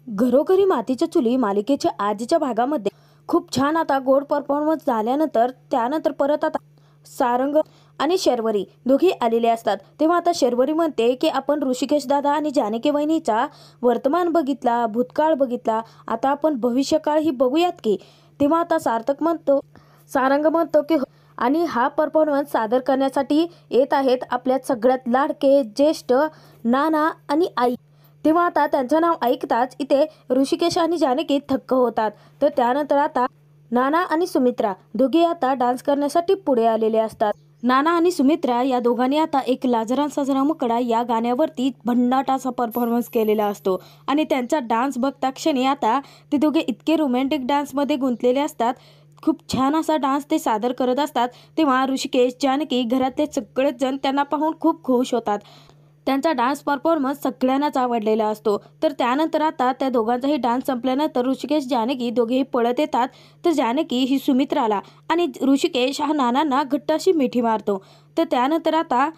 घरोघरी मातीच्या चुली मालिकेच्या आजच्या भागामध्ये खूप छान आता गोड परफॉर्मन्स झाल्यानंतर त्यानंतर परत आता सारंग आणि शर्वरी दोघी आलेले असतात। तेव्हा आता शर्वरी म्हणते की आपण ऋषिकेश दादा आणि जानकी वहिनीचा वर्तमान बघितला, भूतकाळ बघितला, आता आपण भविष्यकाळ ही बघूयात की। तेव्हा आता सारंग म्हणतो की आणि हा परफॉर्मन्स सादर करण्यासाठी येत आहेत आपल्या सगळ्यात लाडके ज्येष्ठ नाना आणि आई। तेव्हा आता त्यांचं नाव ऐकताच इथे ऋषिकेश आणि जानकी थक्क होतात। तर त्यानंतर आता नाना आणि सुमित्रा दोघे आता डान्स करण्यासाठी पुढे आलेले असतात। नाना आणि सुमित्रा या दोघांनी आता एक लाजरा साजरा मुकडा या गाण्यावरती भन्नाट असा परफॉर्मन्स केलेला असतो आणि त्यांचा डान्स बघता क्षणी आता ते दोघे इतके रोमॅन्टिक डान्समध्ये गुंतलेले असतात। खूप छान असा डान्स ते सादर करत असतात। तेव्हा ऋषिकेश, जानकी, घरातले सगळेच जण त्यांना पाहून खूप खुश होतात। त्यांचा डान्स परफॉर्मन्स सगळ्यांनाच आवडलेला असतो। तर त्यानंतर आता त्या दोघांचाही डान्स संपल्यानंतर ऋषिकेश, जानकी दोघेही पळत येतात। तर जानकी ही सुमित्राला आणि ऋषिकेश हा नानांना घट्ट अशी मिठी मारतो। तर त्यानंतर आता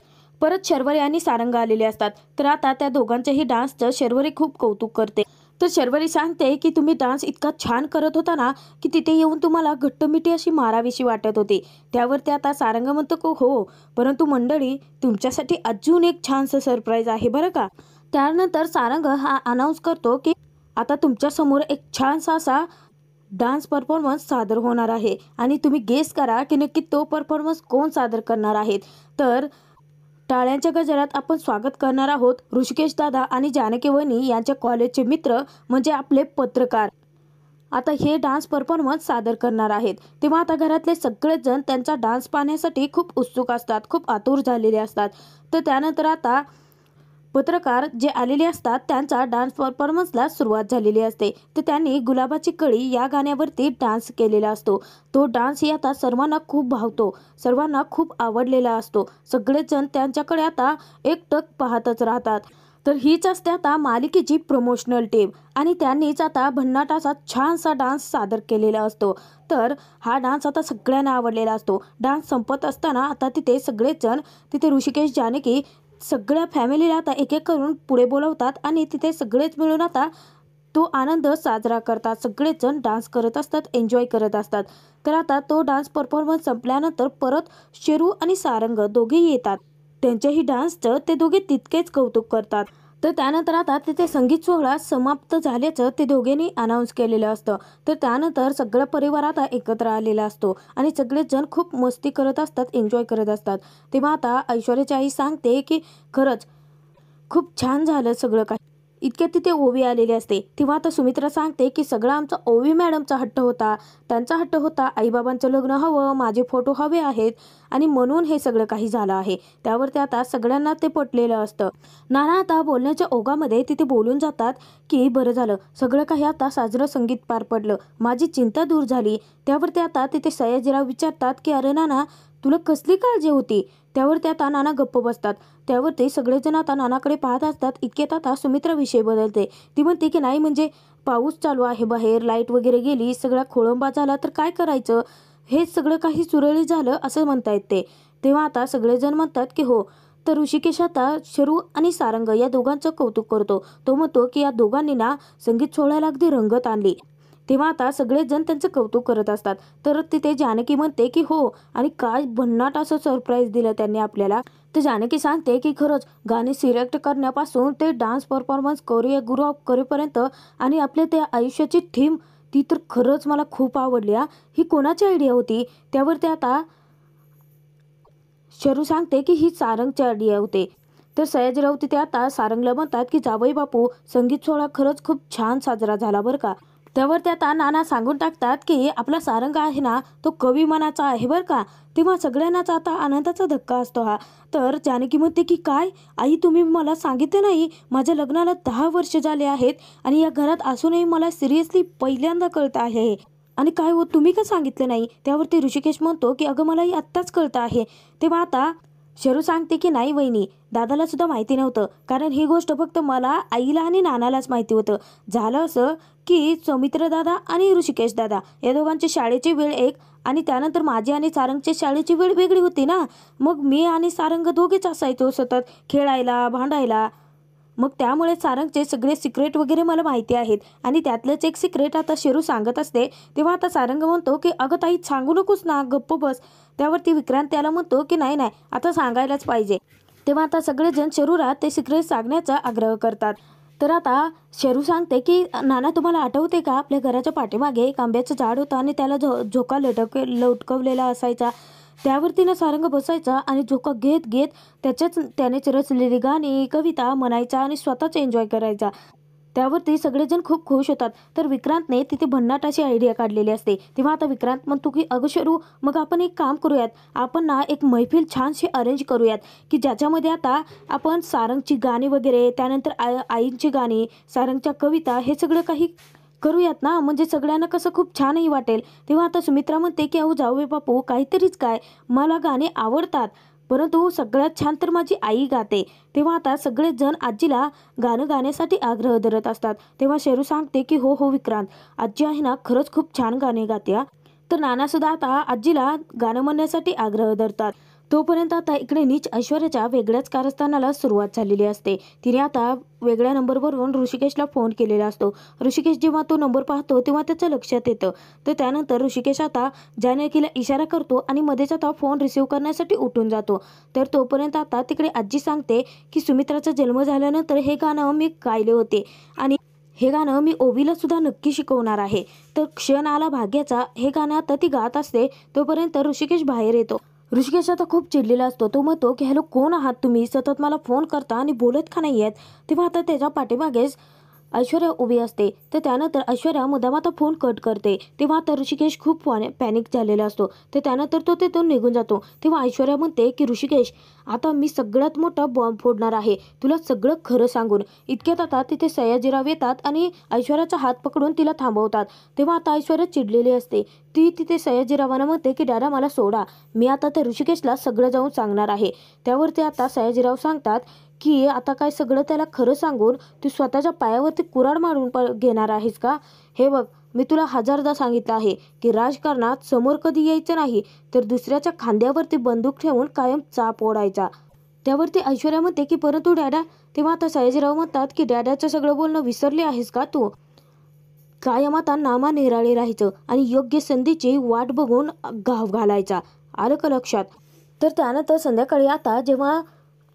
परत शर्वरी आणि सारंग आलेले असतात। तर आता त्या दोघांच्याही डान्सचं शर्वरी खूप कौतुक करते। तर शर्वरी सांगते की तुम्ही डान्स इतका छान करत होता ना की तिथे येऊन तुम्हाला घट्ट मिठी अशी मारावीशी वाटत होती। त्यावरती आता सारंग म्हणतो की हो, परंतु मंडळी तुमच्यासाठी अजून एक छानसं सरप्राईज आहे बरं का। त्यानंतर सारंग हा अनाऊन्स करतो की आता तुमच्या समोर एक छानसा असा डान्स परफॉर्मन्स सादर होणार आहे आणि तुम्ही गेस करा की नक्की तो परफॉर्मन्स कोण सादर करणार आहेत। तर टाळ्यांच्या गजरात आपण स्वागत करणार आहोत ऋषिकेश दादा आणि जानकी वहिनी यांच्या कॉलेजचे मित्र म्हणजे आपले पत्रकार आता हे डान्स परफॉर्मन्स सादर करणार आहेत। तेव्हा आता घरातले सगळेच जण त्यांचा डान्स पाहण्यासाठी खूप उत्सुक असतात, खूप आतुर झालेले असतात। तर त्यानंतर आता पत्रकार जे आलेले असतात त्यांचा डान्स परफॉर्मन्सला सुरुवात झालेली असते। तर त्यांनी गुलाबाची कळी या गाण्यावरती डान्स केलेला असतो। तो डान्स आता सर्वांना खूप भावतो, सर्वांना खूप आवडलेला असतो। सगळेच जण त्यांच्याकडे आता एकटक पाहतच राहतात। तर हीच असते आता मालिकेची प्रमोशनल टीम आणि त्यांनीच आता भन्नाट असा छानसा डान्स सादर केलेला असतो। तर हा डान्स आता सगळ्यांना आवडलेला असतो। डान्स संपत असताना आता तिथे सगळेच जण तिथे ऋषिकेश, जानकी सगळ्या फॅमिलीला आता एक एक करून पुढे बोलवतात आणि तिथे सगळेच मिळून आता तो आनंद साजरा करतात। सगळेच जण डान्स करत असतात, एन्जॉय करत असतात। तर आता तो डान्स परफॉर्मन्स संपल्यानंतर परत शरू आणि सारंग दोघेही येतात। त्यांच्याही डान्सचं ते दोघे तितकेच कौतुक करतात। तर त्यानंतर आता तिथे संगीत सोहळा समाप्त झाल्याचं ते दोघांनी अनाऊन्स केलेलं असतं। तर त्यानंतर सगळा परिवार आता एकत्र आलेला असतो आणि सगळेच जण खूप मस्ती करत असतात, एन्जॉय करत असतात। तेव्हा आता ऐश्वर्याची आई सांगते की खरंच खूप छान झालं सगळं काही। इतक्यात तिथे ओवी आलेली असते। तेव्हा आता सुमित्रा सांगते की सगळा आमचा ओवी मॅडमचा हट्ट होता, त्यांचा हट्ट होता आईबाबांचं लग्न हवं, माझे फोटो हवे आहेत आणि म्हणून हे सगळं काही झालं आहे। त्यावर ते आता सगळ्यांना ते पटलेलं असतं। नाना आता बोलण्याच्या ओघामध्ये तिथे बोलून जातात की बरं झालं, सगळं काही आता साजरं संगीत पार पडलं, माझी चिंता दूर झाली। त्यावर ते आता तिथे सयाजीराव विचारतात की अरे नाना, तुला कसली काळजी होती? त्यावर ते आता नाना गप्प बसतात। त्यावर ते सगळेजण आता नानाकडे पाहत असतात। इतक्यात आता सुमित्रा विषय बदलते। ती म्हणते की नाही म्हणजे पाऊस चालू आहे बाहेर, लाईट वगैरे गेली, सगळा खोळंबा झाला तर काय करायचं, हे सगळं काही सुरळीत झालं असं म्हणतायत ते। तेव्हा आता सगळेजण म्हणतात की हो। तर ऋषिकेश आता शरू आणि सारंग या दोघांचं कौतुक करतो। तो म्हणतो की या दोघांनी ना संगीत सोहळ्याला अगदी रंगत आणली। तेव्हा आता सगळेच जण त्यांचं कौतुक करत असतात। तर तिथे जानकी म्हणते की हो, आणि काय भन्नाट असं सरप्राईज दिलं त्यांनी आपल्याला। तर जानकी सांगते की खरंच गाणे सिलेक्ट करण्यापासून ते डान्स परफॉर्मन्स करेपर्यंत आणि आपल्या त्या आयुष्याची थीम ती तर खरंच मला खूप आवडली। ही कोणाची आयडिया होती? त्यावर ते आता शरू सांगते की ही सारंगची आयडिया होते। तर सयाजीराव तिथे आता सारंगला म्हणतात की जावई बापू, संगीत सोहळा खरंच खूप छान साजरा झाला बरं का। त्यावर ते आता नाना सांगून टाकतात की आपला सारंग आहे ना तो कवी मनाचा आहे बरं का। तेव्हा सगळ्यांनाच आता आनंदाचा धक्का असतो हा। तर जानकी म्हणते की काय आई, तुम्ही मला सांगितलं नाही, माझ्या लग्नाला 10 वर्ष झाले आहेत आणि या घरात असूनही मला सिरियसली पहिल्यांदा कळत आहे। आणि काय हो, तुम्ही का सांगितलं नाही? त्यावरती ऋषिकेश म्हणतो की अगं मलाही आत्ताच कळतं आहे। तेव्हा आता शरू सांगते की नाही वहिनी, दादाला सुद्धा माहिती नव्हतं, कारण ही गोष्ट फक्त मला, आईला आणि नानालाच माहिती होतं। झालं असं की सुमित्रा दादा आणि ऋषिकेश दादा या दोघांची शाळेची वेळ एक आणि त्यानंतर माझी आणि सारंगची शाळेची वेळ वेगळी होती ना। मग मी आणि सारंग दोघेच असायचो सतत खेळायला, भांडायला। मग त्यामुळे सारंगचे सगळे सिक्रेट वगैरे मला माहिती आहेत आणि त्यातलंच एक सिक्रेट आता शेरू सांगत असते. तेव्हा आता सारंग म्हणतो की अगं ताई सांगू नकोस ना, गप्प बस. त्यावरती विक्रांत त्याला म्हणतो की नाही नाही आता सांगायलाच पाहिजे. तेव्हा आता सगळेजण शेरूला ते सिक्रेट सांगण्याचा आग्रह करतात. तर आता शेरू सांगते की नाना तुम्हाला आठवते का, आपल्या घराच्या पाठीमागे एक आंब्याचं झाड होतं आणि त्याला झोका लटकवलेला असायचा. त्यावरती ना सारंग बसायचा आणि झोका घेत घेत त्यानेच रचलेली गाणी कविता म्हणायचा आणि स्वतःच एन्जॉय करायचा. त्यावरती सगळेजण खूप खुश होतात. तर विक्रांतने तिथे भन्नाट अशी आयडिया काढलेली असते. तेव्हा आता विक्रांत म्हणतो की अगं शरू, मग आपण एक काम करूयात, आपण ना एक मैफिल छानशी अरेंज करूयात की ज्याच्यामध्ये आता आपण सारंगची गाणी वगैरे, त्यानंतर आईंची गाणी, सारंगच्या कविता हे सगळं काही करूयात ना, म्हणजे सगळ्यांना कसं खूप छानही वाटेल. तेव्हा आता सुमित्रा म्हणते की अहो जाऊया बापू, काहीतरीच काय, मला गाणी आवडतात परंतु सगळ्यात छान तर माझी आई गाते. तेव्हा आता सगळेच जण आजीला गाणं गाण्यासाठी आग्रह धरत असतात. तेव्हा शेरू सांगते की हो हो विक्रांत, आजी आहे ना खरंच खूप छान गाणे गाते. तर नाना सुद्धा आता आजीला गाणं म्हणण्यासाठी आग्रह धरतात. तोपर्यंत आता इकडे नीच ऐश्वर्याच्या वेगळ्याच कारस्थानाला सुरुवात झालेली असते. तिने आता वेगळ्या नंबरवरून ऋषिकेशला फोन केलेला असतो. ऋषिकेश जेव्हा तो नंबर पाहतो तेव्हा त्याच्या लक्षात येतं. तर त्यानंतर ऋषिकेश आता जानकीला इशारा करतो आणि मध्येच आता फोन रिसीव्ह करण्यासाठी उठून जातो. तर तोपर्यंत आता तिकडे आजी सांगते की सुमित्राचा जन्म झाल्यानंतर हे गाणं मी गायले होते आणि हे गाणं मी ओवीला सुद्धा नक्की शिकवणार आहे. तर क्षण आला भाग्याचा हे गाणं आता ती गात असते. तोपर्यंत ऋषिकेश बाहेर येतो. ऋषिकेश आता खूप चिडलेला असतो. तो म्हणतो की हॅलो कोण आहात तुम्ही, सतत मला फोन करता आणि बोलत का नाही आहेत. तेव्हा आता त्याच्या पाठीमागेच ऐश्वर्या उभी असते. तर त्यानंतर ऐश्वर्या मुद्दाम आता फोन कट करते. तेव्हा आता ऋषिकेश खूप पॅनिक झालेला असतो. तर त्यानंतर तो तिथून निघून जातो. तेव्हा ऐश्वर्या म्हणते की ऋषिकेश, आता मी सगळ्यात मोठा बॉम्ब फोडणार आहे तुला सगळं खरं सांगून. इतक्यात आता तिथे सयाजीराव येतात आणि ऐश्वर्याचा हात पकडून तिला थांबवतात. तेव्हा आता ऐश्वर्या चिडलेली असते. ती तिथे सयाजीरावांना म्हणते की दादा मला सोडा, मी आता त्या ऋषिकेशला सगळं जाऊन सांगणार आहे. त्यावरती आता सयाजीराव सांगतात की आता काय सगळं त्याला खरं सांगून तू स्वतःच्या पायावरती कुऱ्हाड मारून घेणार आहेस का. हे बघ, मी तुला हजारदा सांगितलं आहे की राजकारणात समोर कधी यायचं नाही, तर दुसऱ्याच्या खांद्यावरती बंदूक ठेवून कायम चाप ओढायचा. त्यावरती ऐश्वर्या म्हणते की परंतु डॅडा. तेव्हा आता सयाजीराव म्हणतात की डॅडाचं सगळं बोलणं विसरले आहेस का तू, कायम आता नामा निराळे राहायचं आणि योग्य संधीची वाट बघून घाव घालायचा, आलं का लक्षात. तर त्यानंतर संध्याकाळी आता जेव्हा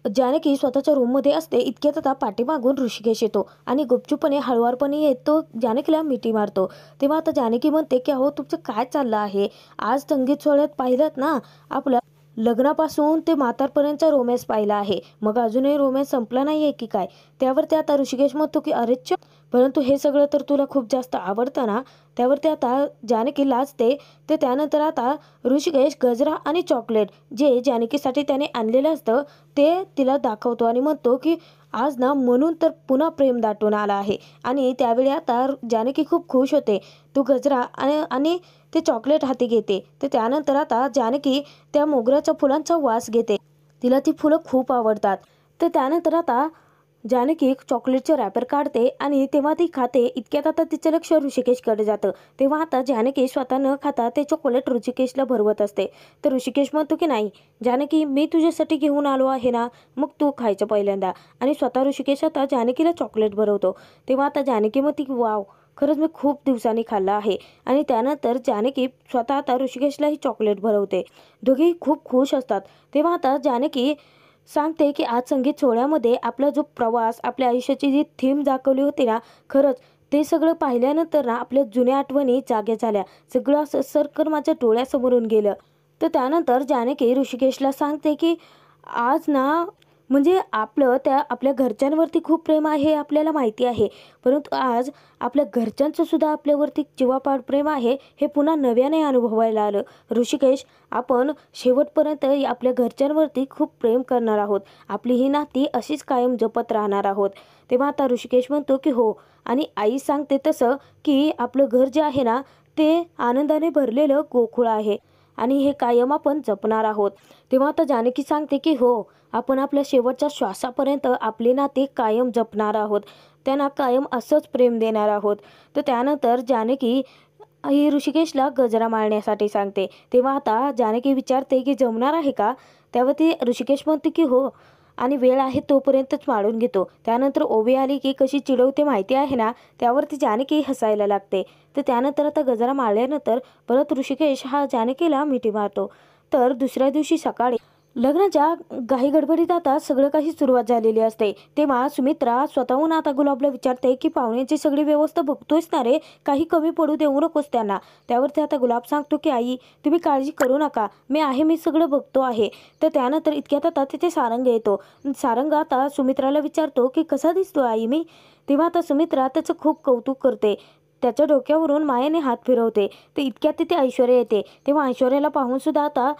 जानकी स्वतःच्या रूममध्ये असते इतक्यात आता पाठीमागून ऋषिकेश येतो आणि गुपचूपणे हळुवारपणे येतो जानकीला मिठी मारतो. तेव्हा आता जानकी म्हणते की अहो तुमचं काय चाललं आहे, आज संगीत सोहळ्यात पाहिलं ना, आपलं लग्नापासून ते म्हातारपर्यंतचा रोमॅन्स पाहिला आहे, मग अजूनही रोमॅन्स संपला नाही आहे की काय. त्यावरती आता ऋषिकेश म्हणतो की अरेच्छ, परंतु हे सगळं तर तुला खूप जास्त आवडतं ना. त्यावरती आता जानकी लाजते. तर त्यानंतर आता ऋषिकेश गजरा आणि चॉकलेट जे जानकीसाठी त्याने आणलेलं असतं ते तिला दाखवतो आणि म्हणतो की आज ना म्हणून तर पुन्हा प्रेम दाटून आला आहे. आणि त्यावेळी आता जानकी खूप खुश होते. तो गजरा आणि ते चॉकलेट हाती घेते. तर त्यानंतर आता जानकी त्या मोगऱ्याच्या फुलांचा वास घेते. तिला ती फुलं खूप आवडतात. तर त्यानंतर आता जानकी चॉकलेटचं रॅपर काढते आणि तेव्हा ती खाते. इतक्यात आता तिचं लक्ष ऋषिकेशकडे जातं. तेव्हा आता जानकी स्वतः न खाता ते चॉकलेट ऋषिकेशला भरवत असते. तर ऋषिकेश म्हणतो की नाही जानकी, मी तुझ्यासाठी घेऊन आलो आहे ना, मग तू खायचं पहिल्यांदा. आणि स्वतः ऋषिकेश आता जानकीला चॉकलेट भरवतो. तेव्हा आता जानकी म्हणते की वाव, खरंच मी खूप दिवसांनी खाल्लं आहे. आणि त्यानंतर जानकी स्वतः आता ऋषिकेशलाही चॉकलेट भरवते. दोघेही खूप खुश असतात. तेव्हा आता जानकी सांगते की आज संगीत सोहळ्यामध्ये आपला जो प्रवास, आपल्या आयुष्याची जी थीम दाखवली होती ना, खरंच ते सगळं पाहिल्यानंतर ना आपल्या जुन्या आठवणी जाग्या झाल्या. सगळं असं सरकन माझ्या डोळ्यासमोरून गेलं. तर त्यानंतर जानकी ऋषिकेशला सांगते की आज ना म्हणजे आपल्या घरच्यांवरती खूप प्रेम आहे हे आपल्याला माहिती आहे, परंतु आज आपल्या घरच्यांचं सुद्धा आपल्यावरती जीवापाड प्रेम आहे हे पुन्हा नव्याने अनुभवायला आलं. ऋषिकेश, आपण शेवटपर्यंत आपल्या घरच्यांवरती खूप प्रेम करणार आहोत. आपली ही नाती अशीच कायम जपत राहणार आहोत. तेव्हा आता ऋषिकेश म्हणतो की हो, आणि आई सांगते तसं की आपलं घर जे आहे ना ते आनंदाने भरलेलं गोकुळ आहे आणि हे कायम आपण जपणार आहोत. तेव्हा आता जानकी सांगते की हो, आपण आपल्या शेवटच्या श्वासापर्यंत आपले नाते कायम जपणार आहोत, त्यांना कायम असंच प्रेम देणार आहोत. तर त्यानंतर जानकी ही ऋषिकेशला गजरा माळण्यासाठी सांगते. तेव्हा आता जानकी विचारते की जमणार आहे का. त्यावरती ऋषिकेश म्हणते की हो, आणि वेळ आहे तोपर्यंतच माळून घेतो. त्यानंतर ओवी आली की कशी चिडवते माहिती आहे ना, त्यावरती जानकी हसायला लागते. तर त्यानंतर आता गजरा मारल्यानंतर परत ऋषिकेश हा जानकीला मिठी मारतो. तर दुसऱ्या दिवशी सकाळी लग्नाच्या घाई गडबडीत आता सगळं काही सुरुवात झालेली असते. तेव्हा सुमित्रा स्वतःहून आता गुलाबला विचारते की पाहुण्यांची सगळी व्यवस्था बघतोयस ना रे, काही कमी पडू देऊ नकोस त्यांना. त्यावरती आता गुलाब सांगतो की आई तुम्ही काळजी करू नका, मी सगळं बघतो आहे. तर त्यानंतर इतक्यात आता तिथे सारंग येतो. सारंग आता सुमित्राला विचारतो की कसा दिसतो आई मी. तेव्हा आता सुमित्रा त्याचं खूप कौतुक करते. त्याच्या डोक्यावरून मायेने हात फिरवते. तर इतक्यात तिथे ऐश्वर्या येते. तेव्हा ऐश्वर्याला पाहून सुद्धा आता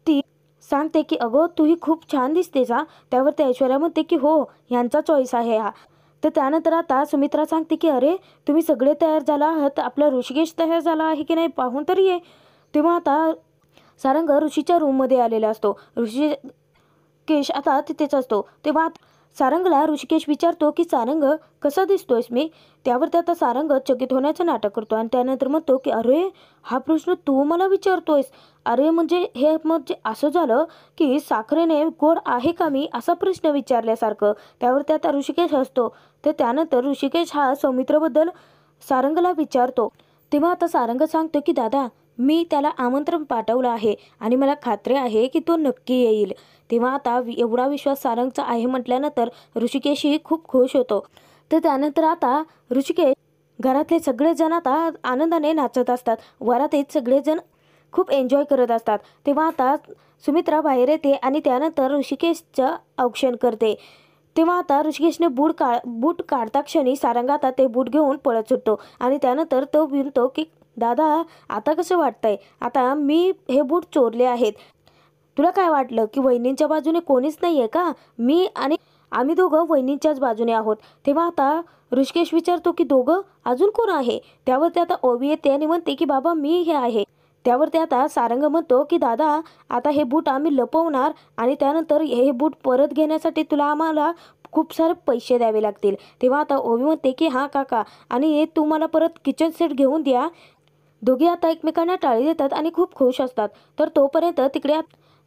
ती सांगते की अगं तूही खूप छान दिसतेस हा. त्यावरती ऐश्वर्या म्हणते की हो, ह्यांचा चॉईस आहे हा. तर त्यानंतर आता सुमित्रा सांगते की अरे तुम्ही सगळे तयार झाला आहात, आपला ऋषिकेश तयार झाला आहे की नाही पाहून तरी ये. तेव्हा आता सारंग ऋषीच्या रूममध्ये आलेला असतो. ऋषिकेश आता तिथेच असतो. तेव्हा सारंगला ऋषिकेश विचारतो की सारंग कसा दिसतोयस मी. त्यावर आता सारंग चकित होण्याचं नाटक करतो आणि त्यानंतर म्हणतो की अरे हा प्रश्न तू मला विचारतोयस. अरे म्हणजे असं झालं की साखरेने गोड आहे का मी, असा प्रश्न विचारल्यासारखं. त्यावर आता ऋषिकेश हसतो. तर त्यानंतर ऋषिकेश हा सौमित्रबद्दल सारंगला विचारतो. तेव्हा आता सारंग सांगतो की दादा मी त्याला आमंत्रण पाठवलं आहे आणि मला खात्री आहे की तो नक्की येईल. तेव्हा आता एवढा विश्वास सारंगचा आहे म्हटल्यानंतर ऋषिकेशही खूप खुश होतो. तर त्यानंतर आता ऋषिकेश घरातले सगळेजण आता आनंदाने नाचत असतात. वरातीत सगळेजण खूप एन्जॉय करत असतात. तेव्हा आता सुमित्रा बाहेर येते आणि त्यानंतर ऋषिकेशचं औक्षण करते. तेव्हा आता ऋषिकेशने बूट काढता क्षणी सारंग आता ते बूट घेऊन पळत सुटतो आणि त्यानंतर तो म्हणतो की दादा आता कसं वाटतंय, आता मी हे बूट चोरले आहेत. तुला काय वाटलं की वहिनींच्या बाजूने कोणीच नाही आहे का, मी आणि आम्ही दोघं वहिनींच्याच बाजूने आहोत. तेव्हा आता ऋषिकेश विचारतो की दोघं अजून कोण आहे. त्यावर ते आता ओवी येते आणि म्हणते की बाबा मी हे आहे. त्यावर ते आता सारंग म्हणतो की दादा आता हे बूट आम्ही लपवणार आणि त्यानंतर हे बूट परत घेण्यासाठी तुला आम्हाला खूप सारे पैसे द्यावे लागतील. तेव्हा आता ओवी म्हणते की हां काका, आणि तू मला परत किचन सेट घेऊन द्या. दोघे आता एकमेकांना टाळी देतात आणि खूप खुश असतात. तर तोपर्यंत तिकडे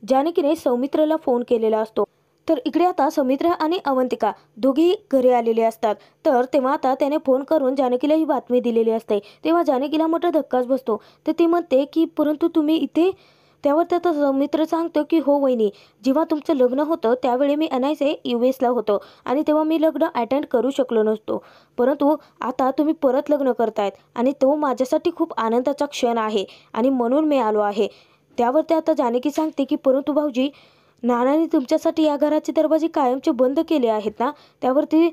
जानकीने सौमित्रला फोन केलेला असतो. तर इकडे आता सौमित्र आणि अवंतिका दोघेही घरी आलेले असतात. तर तेव्हा आता त्याने फोन करून जानकीला ही बातमी दिलेली असते. तेव्हा जानकीला मोठा धक्काच बसतो. तर ती म्हणते की परंतु तुम्ही इथे. त्यावर त्याचा सौमित्र सांगतो की हो वहिनी, जेव्हा तुमचं लग्न होतं त्यावेळी मी NIC US होतो आणि तेव्हा मी लग्न अटेंड करू शकलो नसतो. परंतु आता तुम्ही परत लग्न करतायत आणि तो माझ्यासाठी खूप आनंदाचा क्षण आहे आणि म्हणून मी आलो आहे. त्यावर ते आता जानकी सांगते की परंतु भाऊजी, नानाने तुमच्यासाठी या घराचे दरवाजे कायमचे बंद केले आहेत ना. त्यावरती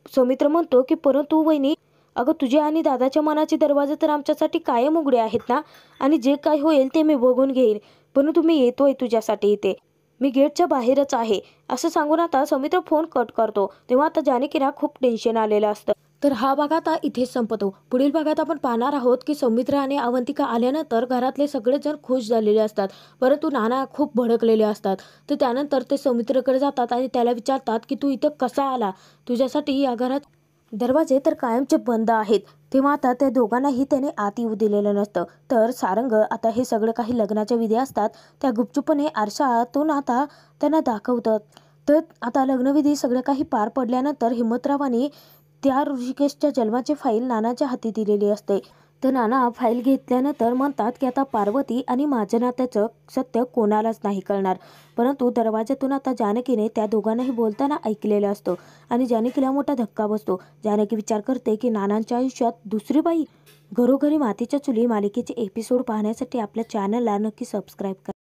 सौमित्र म्हणतो की परंतु वहिनी, अगं तुझ्या आणि दादाच्या मनाचे दरवाजे तर आमच्यासाठी कायम उघडे आहेत ना, आणि जे काय होईल ते मी बघून घेईन. परंतु मी येतोय तुझ्यासाठी इथे, मी गेटच्या बाहेरच आहे, असं सांगून आता सौमित्र फोन कट करतो. तेव्हा आता जानकीला खूप टेन्शन आलेलं असतं. तर हा भाग आता इथेच संपतो. पुढील भागात आपण पाहणार आहोत की सौमित्र आणि अवंतिका आल्यानंतर घरातले सगळेजण खुश झालेले असतात, परंतु नाना खूप भडकलेले असतात. तर त्यानंतर ते सौमित्रकडे जातात आणि त्याला विचारतात की तू इथं कसा आला, तुझ्यासाठी या घरात दरवाजे तर कायमचे बंद आहेत. तेव्हा आता त्या दोघांनाही त्याने आत येऊ दिलेलं नसतं. तर सारंग आता हे सगळं काही लग्नाच्या विधी असतात त्या गुपचूपणे आरशातून आता त्यांना दाखवतात. तर आता लग्नविधी सगळं काही पार पडल्यानंतर हिम्मतरावांनी त्या ऋषिकेशच्या जन्माची फाईल नानाच्या हाती दिलेली असते. तर नाना फाईल घेतल्यानंतर म्हणतात की आता पार्वती आणि माझ्या नात्याचं सत्य कोणालाच नाही कळणार. परंतु दरवाज्यातून आता जानकीने त्या दोघांनाही बोलताना ऐकलेलं असतं आणि जानकीला मोठा धक्का बसतो. जानकी विचार करते की नानांच्या आयुष्यात दुसरी बाई. घरोघरी मातीच्या चुली मालिकेचे एपिसोड पाहण्यासाठी आपल्या चॅनलला नक्की सबस्क्राईब करा.